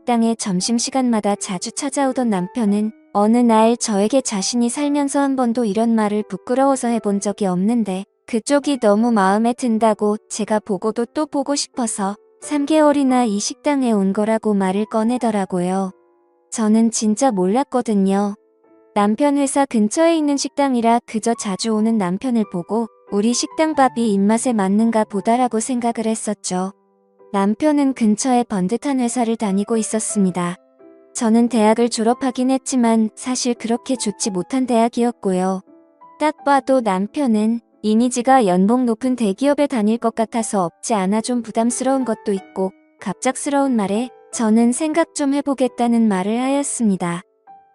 식당에 점심시간마다 자주 찾아오던 남편은 어느 날 저에게 자신이 살면서 한 번도 이런 말을 부끄러워서 해본 적이 없는데 그쪽이 너무 마음에 든다고 제가 보고도 또 보고 싶어서 3개월이나 이 식당에 온 거라고 말을 꺼내더라고요. 저는 진짜 몰랐거든요. 남편 회사 근처에 있는 식당이라 그저 자주 오는 남편을 보고 우리 식당 밥이 입맛에 맞는가 보다라고 생각을 했었죠. 남편은 근처에 번듯한 회사를 다니고 있었습니다. 저는 대학을 졸업하긴 했지만 사실 그렇게 좋지 못한 대학이었고요. 딱 봐도 남편은 이미지가 연봉 높은 대기업에 다닐 것 같아서 없지 않아 좀 부담스러운 것도 있고 갑작스러운 말에 저는 생각 좀 해보겠다는 말을 하였습니다.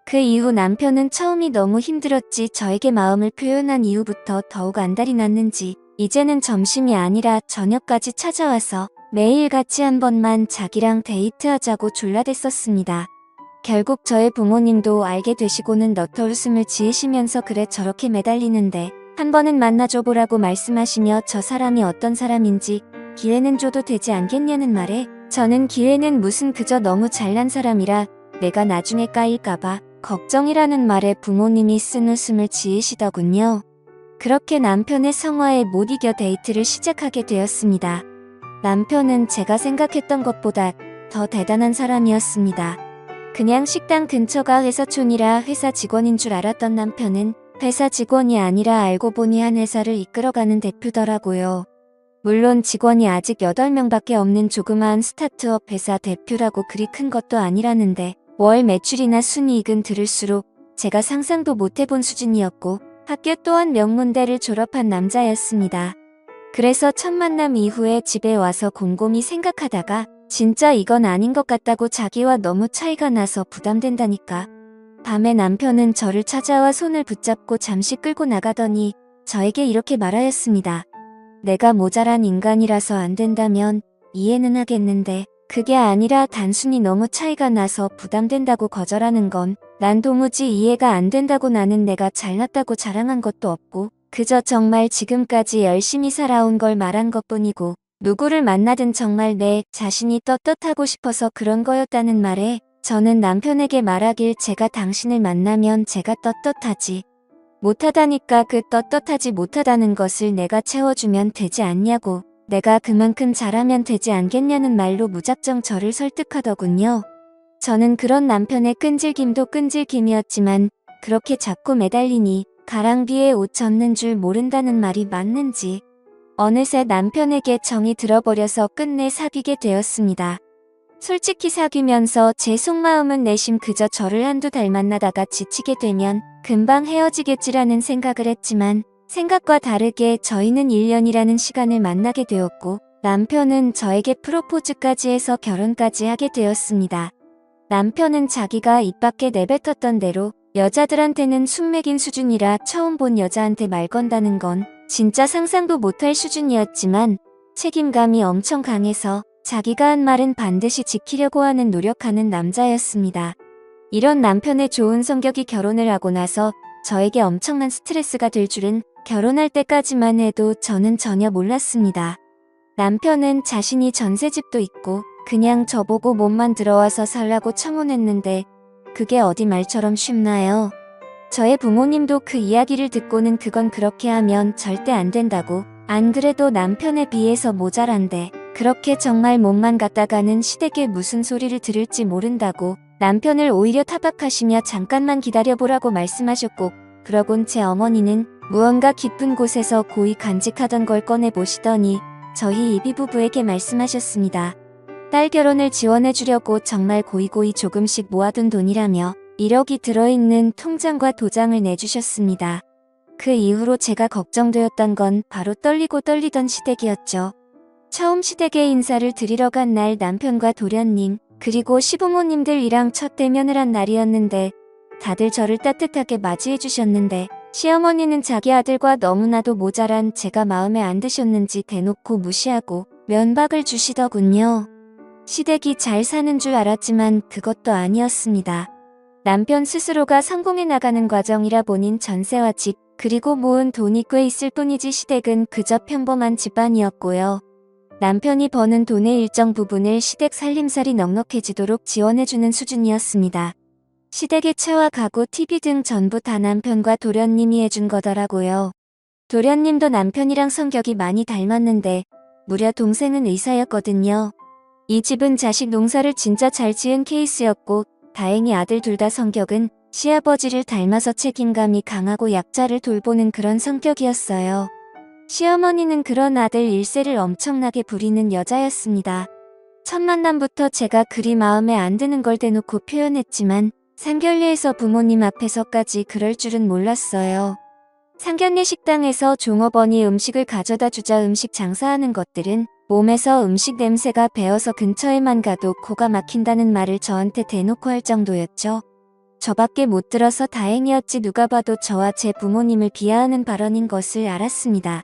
그 이후 남편은 처음이 너무 힘들었지 저에게 마음을 표현한 이후부터 더욱 안달이 났는지 이제는 점심이 아니라 저녁까지 찾아와서 매일 같이 한 번만 자기랑 데이트하자고 졸라댔었습니다. 결국 저의 부모님도 알게 되시고는 너터 웃음을 지으시면서 그래 저렇게 매달리는데 한 번은 만나줘 보라고 말씀하시며 저 사람이 어떤 사람인지 기회는 줘도 되지 않겠냐는 말에 저는 기회는 무슨 그저 너무 잘난 사람이라 내가 나중에 까일까봐 걱정이라는 말에 부모님이 쓴 웃음을 지으시더군요. 그렇게 남편의 성화에 못 이겨 데이트를 시작하게 되었습니다. 남편은 제가 생각했던 것보다 더 대단한 사람이었습니다. 그냥 식당 근처가 회사촌이라 회사 직원인 줄 알았던 남편은 회사 직원이 아니라 알고 보니 한 회사를 이끌어가는 대표더라고요. 물론 직원이 아직 8명밖에 없는 조그마한 스타트업 회사 대표라고 그리 큰 것도 아니라는데 월 매출이나 순이익은 들을수록 제가 상상도 못해본 수준이었고 학교 또한 명문대를 졸업한 남자였습니다. 그래서 첫 만남 이후에 집에 와서 곰곰이 생각하다가 진짜 이건 아닌 것 같다고 자기와 너무 차이가 나서 부담된다니까. 밤에 남편은 저를 찾아와 손을 붙잡고 잠시 끌고 나가더니 저에게 이렇게 말하였습니다. 내가 모자란 인간이라서 안 된다면 이해는 하겠는데 그게 아니라 단순히 너무 차이가 나서 부담된다고 거절하는 건 난 도무지 이해가 안 된다고. 나는 내가 잘났다고 자랑한 것도 없고 그저 정말 지금까지 열심히 살아온 걸 말한 것뿐이고 누구를 만나든 정말 내 자신이 떳떳하고 싶어서 그런 거였다는 말에 저는 남편에게 말하길 제가 당신을 만나면 제가 떳떳하지 못하다니까 그 떳떳하지 못하다는 것을 내가 채워주면 되지 않냐고 내가 그만큼 잘하면 되지 않겠냐는 말로 무작정 저를 설득하더군요. 저는 그런 남편의 끈질김도 끈질김이었지만 그렇게 자꾸 매달리니 가랑비에 옷 젖는 줄 모른다는 말이 맞는지 어느새 남편에게 정이 들어버려서 끝내 사귀게 되었습니다. 솔직히 사귀면서 제 속마음은 내심 그저 저를 한두 달 만나다가 지치게 되면 금방 헤어지겠지라는 생각을 했지만 생각과 다르게 저희는 1년이라는 시간을 만나게 되었고 남편은 저에게 프로포즈까지 해서 결혼까지 하게 되었습니다. 남편은 자기가 입 밖에 내뱉었던 대로 여자들한테는 숙맥인 수준이라 처음 본 여자한테 말 건다는 건 진짜 상상도 못할 수준이었지만 책임감이 엄청 강해서 자기가 한 말은 반드시 지키려고 하는 노력하는 남자였습니다. 이런 남편의 좋은 성격이 결혼을 하고 나서 저에게 엄청난 스트레스가 될 줄은 결혼할 때까지만 해도 저는 전혀 몰랐습니다. 남편은 자신이 전셋집도 있고 그냥 저보고 몸만 들어와서 살라고 청혼했는데 그게 어디 말처럼 쉽나요? 저의 부모님도 그 이야기를 듣고는 그건 그렇게 하면 절대 안 된다고 안 그래도 남편에 비해서 모자란데 그렇게 정말 몸만 갖다가는 시댁에 무슨 소리를 들을지 모른다고 남편을 오히려 타박하시며 잠깐만 기다려보라고 말씀하셨고 그러곤 제 어머니는 무언가 깊은 곳에서 고이 간직하던 걸 꺼내보시더니 저희 이비 부부에게 말씀하셨습니다. 딸 결혼을 지원해주려고 정말 고이고이 조금씩 모아둔 돈이라며 1억이 들어있는 통장과 도장을 내주셨습니다. 그 이후로 제가 걱정되었던 건 바로 떨리고 떨리던 시댁이었죠. 처음 시댁에 인사를 드리러 간 날 남편과 도련님 그리고 시부모님들이랑 첫 대면을 한 날이었는데 다들 저를 따뜻하게 맞이해 주셨는데 시어머니는 자기 아들과 너무나도 모자란 제가 마음에 안 드셨는지 대놓고 무시하고 면박을 주시더군요. 시댁이 잘 사는 줄 알았지만 그것도 아니었습니다. 남편 스스로가 성공해 나가는 과정이라 본인 전세와 집 그리고 모은 돈이 꽤 있을 뿐이지 시댁은 그저 평범한 집안이었고요. 남편이 버는 돈의 일정 부분을 시댁 살림살이 넉넉해지도록 지원해주는 수준이었습니다. 시댁의 차와 가구, TV 등 전부 다 남편과 도련님이 해준 거더라고요. 도련님도 남편이랑 성격이 많이 닮았는데 무려 동생은 의사였거든요. 이 집은 자식 농사를 진짜 잘 지은 케이스였고 다행히 아들 둘 다 성격은 시아버지를 닮아서 책임감이 강하고 약자를 돌보는 그런 성격이었어요. 시어머니는 그런 아들 일세를 엄청나게 부리는 여자였습니다. 첫 만남부터 제가 그리 마음에 안 드는 걸 대놓고 표현했지만 상견례에서 부모님 앞에서까지 그럴 줄은 몰랐어요. 상견례 식당에서 종업원이 음식을 가져다 주자 음식 장사하는 것들은 몸에서 음식 냄새가 배어서 근처에만 가도 코가 막힌다는 말을 저한테 대놓고 할 정도였죠. 저밖에 못 들어서 다행이었지 누가 봐도 저와 제 부모님을 비하하는 발언인 것을 알았습니다.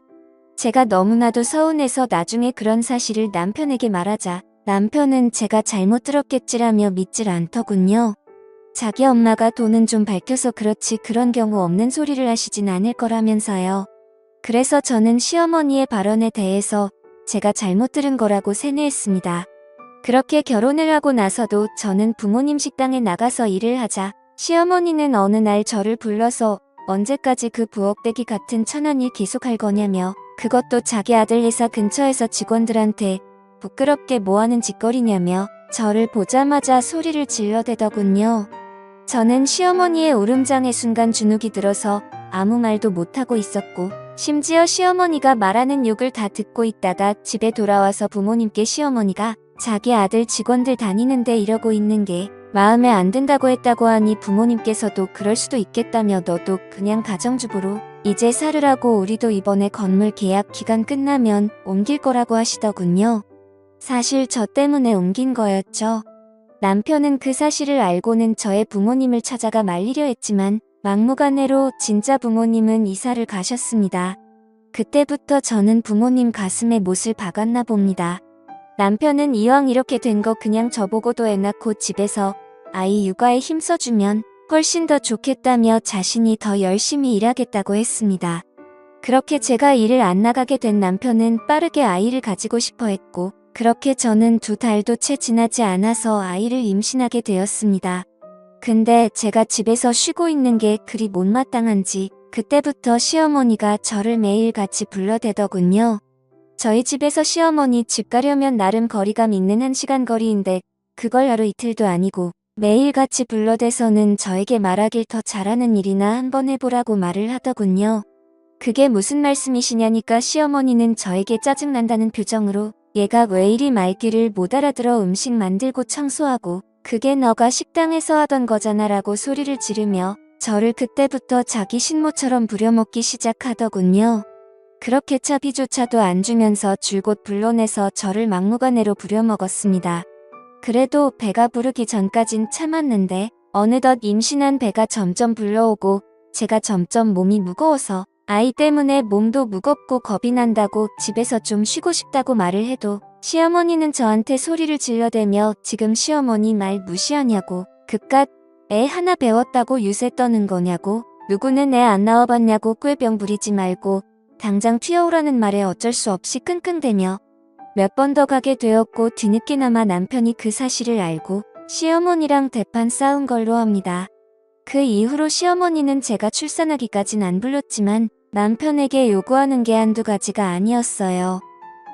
제가 너무나도 서운해서 나중에 그런 사실을 남편에게 말하자 남편은 제가 잘못 들었겠지라며 믿질 않더군요. 자기 엄마가 돈은 좀 밝혀서 그렇지 그런 경우 없는 소리를 하시진 않을 거라면서요. 그래서 저는 시어머니의 발언에 대해서 제가 잘못 들은 거라고 세뇌했습니다. 그렇게 결혼을 하고 나서도 저는 부모님 식당에 나가서 일을 하자 시어머니는 어느 날 저를 불러서 언제까지 그 부엌대기 같은 천한 일 계속할 거냐며 그것도 자기 아들 회사 근처에서 직원들한테 부끄럽게 뭐하는 짓거리냐며 저를 보자마자 소리를 질러대더군요. 저는 시어머니의 울음장에 순간 주눅이 들어서 아무 말도 못하고 있었고 심지어 시어머니가 말하는 욕을 다 듣고 있다가 집에 돌아와서 부모님께 시어머니가 자기 아들 직원들 다니는데 이러고 있는 게 마음에 안 든다고 했다고 하니 부모님께서도 그럴 수도 있겠다며 너도 그냥 가정주부로 이제 살으라고 우리도 이번에 건물 계약 기간 끝나면 옮길 거라고 하시더군요. 사실 저 때문에 옮긴 거였죠. 남편은 그 사실을 알고는 저의 부모님을 찾아가 말리려 했지만 막무가내로 진짜 부모님은 이사를 가셨습니다. 그때부터 저는 부모님 가슴에 못을 박았나 봅니다. 남편은 이왕 이렇게 된 거 그냥 저보고도 애 낳고 집에서 아이 육아에 힘써주면 훨씬 더 좋겠다며 자신이 더 열심히 일하겠다고 했습니다. 그렇게 제가 일을 안 나가게 된 남편은 빠르게 아이를 가지고 싶어 했고 그렇게 저는 2달도 채 지나지 않아서 아이를 임신하게 되었습니다. 근데 제가 집에서 쉬고 있는 게 그리 못마땅한지 그때부터 시어머니가 저를 매일 같이 불러대더군요. 저희 집에서 시어머니 집 가려면 나름 거리감 있는 1시간 거리인데 그걸 하루 이틀도 아니고 매일 같이 불러대서는 저에게 말하길 더 잘하는 일이나 한번 해보라고 말을 하더군요. 그게 무슨 말씀이시냐니까 시어머니는 저에게 짜증난다는 표정으로 얘가 왜 이리 말귀를 못 알아들어 음식 만들고 청소하고 그게 너가 식당에서 하던 거잖아 라고 소리를 지르며 저를 그때부터 자기 신모처럼 부려먹기 시작하더군요. 그렇게 차비조차도 안 주면서 줄곧 불러내서 저를 막무가내로 부려먹었습니다. 그래도 배가 부르기 전까진 참았는데 어느덧 임신한 배가 점점 불러오고 제가 점점 몸이 무거워서 아이 때문에 몸도 무겁고 겁이 난다고 집에서 좀 쉬고 싶다고 말을 해도 시어머니는 저한테 소리를 질러대며 지금 시어머니 말 무시하냐고 그깟 애 하나 배웠다고 유세 떠는 거냐고 누구는 애 안 낳아봤냐고 꾀병 부리지 말고 당장 튀어오라는 말에 어쩔 수 없이 끙끙대며 몇 번 더 가게 되었고 뒤늦게나마 남편이 그 사실을 알고 시어머니랑 대판 싸운 걸로 합니다. 그 이후로 시어머니는 제가 출산하기까진 안 불렀지만 남편에게 요구하는 게 한두 가지가 아니었어요.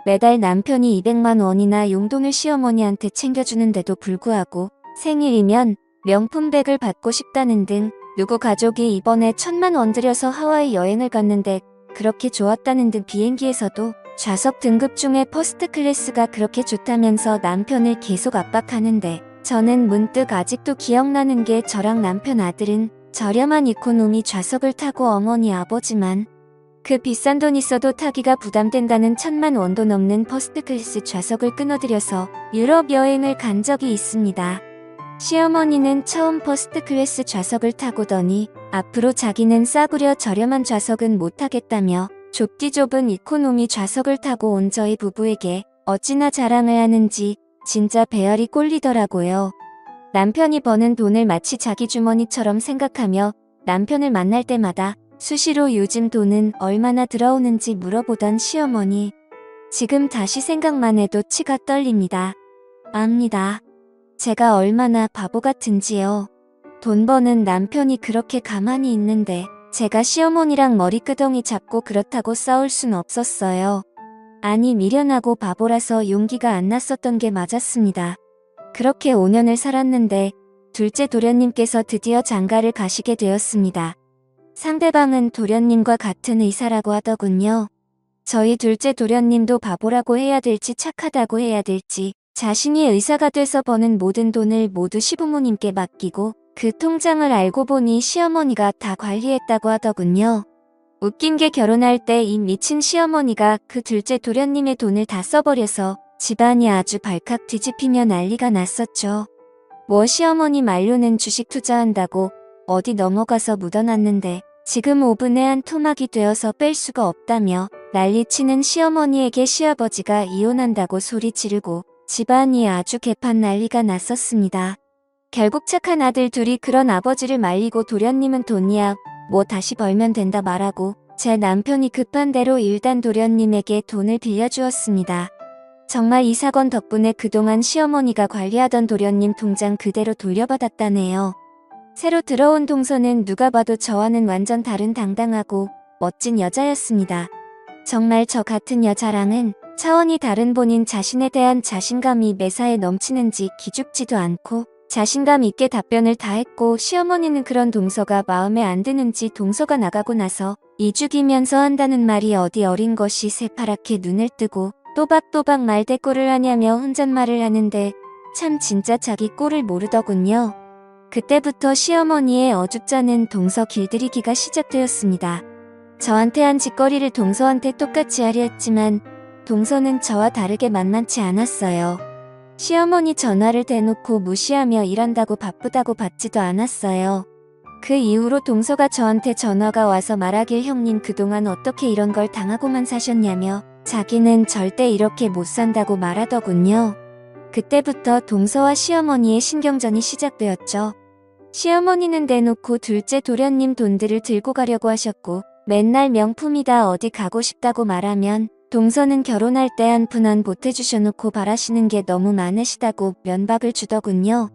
매달 남편이 200만 원이나 용돈을 시어머니한테 챙겨주는데도 불구하고 생일이면 명품백을 받고 싶다는 등 누구 가족이 이번에 1,000만 원 들여서 하와이 여행을 갔는데 그렇게 좋았다는 등 비행기에서도 좌석 등급 중에 퍼스트 클래스가 그렇게 좋다면서 남편을 계속 압박하는데 저는 문득 아직도 기억나는 게 저랑 남편 아들은 저렴한 이코노미 좌석을 타고 어머니 아버지만 그 비싼 돈 있어도 타기가 부담된다는 1,000만 원도 넘는 퍼스트 클래스 좌석을 끊어들여서 유럽 여행을 간 적이 있습니다. 시어머니는 처음 퍼스트 클래스 좌석을 타고더니 앞으로 자기는 싸구려 저렴한 좌석은 못 타겠다며 좁디 좁은 이코노미 좌석을 타고 온 저희 부부에게 어찌나 자랑을 하는지 진짜 배알이 꼴리더라고요. 남편이 버는 돈을 마치 자기 주머니처럼 생각하며 남편을 만날 때마다 수시로 요즘 돈은 얼마나 들어오는지 물어보던 시어머니. 지금 다시 생각만 해도 치가 떨립니다. 압니다. 제가 얼마나 바보 같은지요. 돈 버는 남편이 그렇게 가만히 있는데 제가 시어머니랑 머리끄덩이 잡고 그렇다고 싸울 순 없었어요. 아니 미련하고 바보라서 용기가 안 났었던 게 맞았습니다. 그렇게 5년을 살았는데 둘째 도련님께서 드디어 장가를 가시게 되었습니다. 상대방은 도련님과 같은 의사라고 하더군요. 저희 둘째 도련님도 바보라고 해야 될지 착하다고 해야 될지 자신이 의사가 돼서 버는 모든 돈을 모두 시부모님께 맡기고 그 통장을 알고 보니 시어머니가 다 관리했다고 하더군요. 웃긴 게 결혼할 때 이 미친 시어머니가 그 둘째 도련님의 돈을 다 써버려서 집안이 아주 발칵 뒤집히며 난리가 났었죠. 뭐 시어머니 말로는 주식 투자한다고 어디 넘어가서 묻어놨는데 지금 오븐에 한 토막이 되어서 뺄 수가 없다며 난리치는 시어머니에게 시아버지가 이혼한다고 소리 지르고 집안이 아주 개판 난리가 났었습니다. 결국 착한 아들 둘이 그런 아버지를 말리고 도련님은 돈이야 뭐 다시 벌면 된다 말하고 제 남편이 급한 대로 일단 도련님에게 돈을 빌려주었습니다. 정말 이 사건 덕분에 그동안 시어머니가 관리하던 도련님 통장 그대로 돌려받았다네요. 새로 들어온 동서는 누가 봐도 저와는 완전 다른 당당하고 멋진 여자였습니다. 정말 저 같은 여자랑은 차원이 다른 본인 자신에 대한 자신감이 매사에 넘치는지 기죽지도 않고 자신감 있게 답변을 다 했고 시어머니는 그런 동서가 마음에 안 드는지 동서가 나가고 나서 이죽이면서 한다는 말이 어디 어린 것이 새파랗게 눈을 뜨고 또박또박 말대꾸를 하냐며 혼잣말을 하는데 참 진짜 자기 꼴을 모르더군요. 그때부터 시어머니의 어줍잖은 동서 길들이기가 시작되었습니다. 저한테 한 짓거리를 동서한테 똑같이 하려 했지만 동서는 저와 다르게 만만치 않았어요. 시어머니 전화를 대놓고 무시하며 일한다고 바쁘다고 받지도 않았어요. 그 이후로 동서가 저한테 전화가 와서 말하길 형님 그동안 어떻게 이런 걸 당하고만 사셨냐며 자기는 절대 이렇게 못 산다고 말하더군요. 그때부터 동서와 시어머니의 신경전이 시작되었죠. 시어머니는 대놓고 둘째 도련님 돈들을 들고 가려고 하셨고 맨날 명품이다 어디 가고 싶다고 말하면 동서는 결혼할 때 한 푼 안 보태주셔놓고 바라시는 게 너무 많으시다고 면박을 주더군요.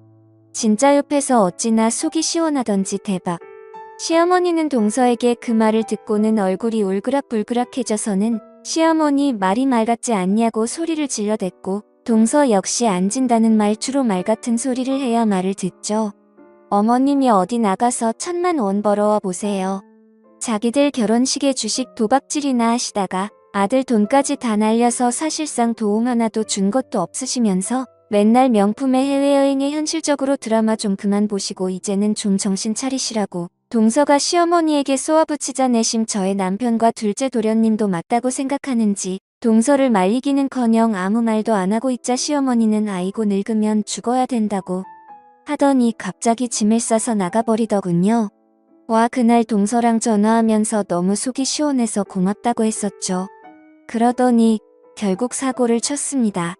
진짜 옆에서 어찌나 속이 시원하던지 대박. 시어머니는 동서에게 그 말을 듣고는 얼굴이 울그락불그락해져서는 시어머니 말이 말 같지 않냐고 소리를 질러댔고 동서 역시 안 진다는 말투로 말 같은 소리를 해야 말을 듣죠. 어머님이 어디 나가서 1,000만 원 벌어와 보세요. 자기들 결혼식에 주식 도박질이나 하시다가 아들 돈까지 다 날려서 사실상 도움 하나도 준 것도 없으시면서 맨날 명품의 해외여행에 현실적으로 드라마 좀 그만 보시고 이제는 좀 정신 차리시라고 동서가 시어머니에게 쏘아붙이자 내심 저의 남편과 둘째 도련님도 맞다고 생각하는지 동서를 말리기는커녕 아무 말도 안 하고 있자 시어머니는 아이고 늙으면 죽어야 된다고 하더니 갑자기 짐을 싸서 나가버리더군요. 와 그날 동서랑 전화하면서 너무 속이 시원해서 고맙다고 했었죠. 그러더니 결국 사고를 쳤습니다.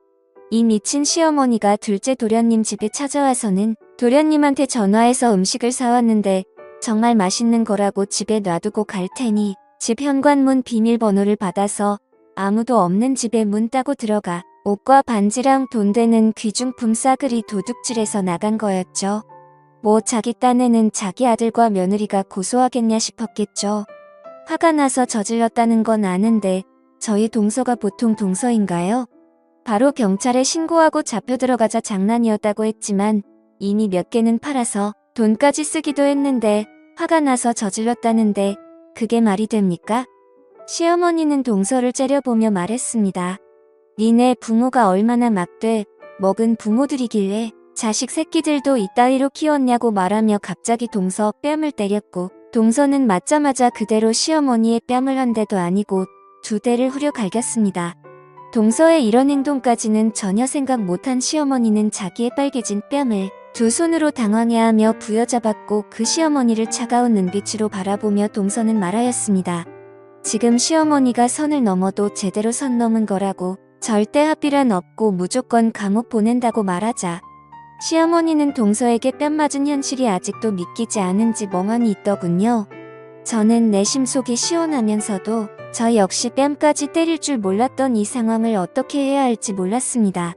이 미친 시어머니가 둘째 도련님 집에 찾아와서는 도련님한테 전화해서 음식을 사왔는데 정말 맛있는 거라고 집에 놔두고 갈 테니 집 현관문 비밀번호를 받아서 아무도 없는 집에 문 따고 들어가 옷과 반지랑 돈 되는 귀중품 싸그리 도둑질해서 나간 거였죠. 뭐 자기 딴에는 자기 아들과 며느리가 고소하겠냐 싶었겠죠. 화가 나서 저질렀다는 건 아는데 저희 동서가 보통 동서인가요? 바로 경찰에 신고하고 잡혀 들어가자 장난이었다고 했지만 이미 몇 개는 팔아서 돈까지 쓰기도 했는데 화가 나서 저질렀다는데 그게 말이 됩니까? 시어머니는 동서를 째려보며 말했습니다. 니네 부모가 얼마나 막돼 먹은 부모들이길래 자식 새끼들도 이따위로 키웠냐고 말하며 갑자기 동서 뺨을 때렸고 동서는 맞자마자 그대로 시어머니의 뺨을 한 대도 아니고 2대를 후려 갈겼습니다. 동서의 이런 행동까지는 전혀 생각 못한 시어머니는 자기의 빨개진 뺨을 두 손으로 당황해하며 부여잡았고 그 시어머니를 차가운 눈빛으로 바라보며 동서는 말하였습니다. 지금 시어머니가 선을 넘어도 제대로 선 넘은 거라고 절대 합의란 없고 무조건 감옥 보낸다고 말하자 시어머니는 동서에게 뺨 맞은 현실이 아직도 믿기지 않은지 멍하니 있더군요. 저는 내심 속이 시원하면서도 저 역시 뺨까지 때릴 줄 몰랐던 이 상황을 어떻게 해야 할지 몰랐습니다.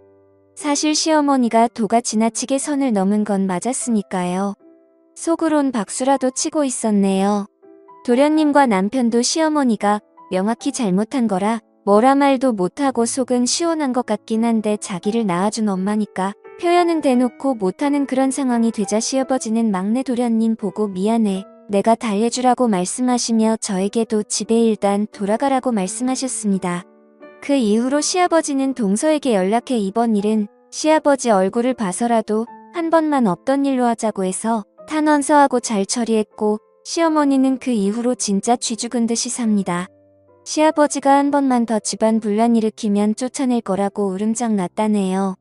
사실 시어머니가 도가 지나치게 선을 넘은 건 맞았으니까요. 속으론 박수라도 치고 있었네요. 도련님과 남편도 시어머니가 명확히 잘못한 거라 뭐라 말도 못하고 속은 시원한 것 같긴 한데 자기를 낳아준 엄마니까 표현은 대놓고 못하는 그런 상황이 되자 시아버지는 막내 도련님 보고 미안해. 내가 달래주라고 말씀하시며 저에게도 집에 일단 돌아가라고 말씀하셨습니다. 그 이후로 시아버지는 동서에게 연락해 이번 일은 시아버지 얼굴을 봐서라도 한 번만 없던 일로 하자고 해서 탄원서하고 잘 처리했고 시어머니는 그 이후로 진짜 쥐 죽은 듯이 삽니다. 시아버지가 한 번만 더 집안 분란 일으키면 쫓아낼 거라고 우름장 났다네요.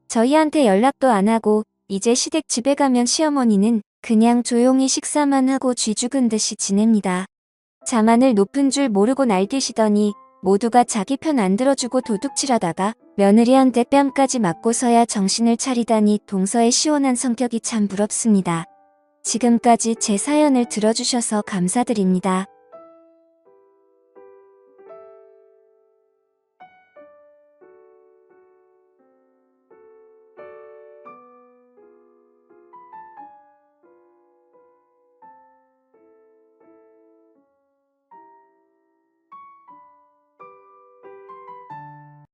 저희한테 연락도 안 하고 이제 시댁 집에 가면 시어머니는 그냥 조용히 식사만 하고 쥐 죽은 듯이 지냅니다. 자만을 높은 줄 모르고 날뛰시더니 모두가 자기 편 안 들어주고 도둑질하다가 며느리한테 뺨까지 맞고서야 정신을 차리다니 동서의 시원한 성격이 참 부럽습니다. 지금까지 제 사연을 들어주셔서 감사드립니다.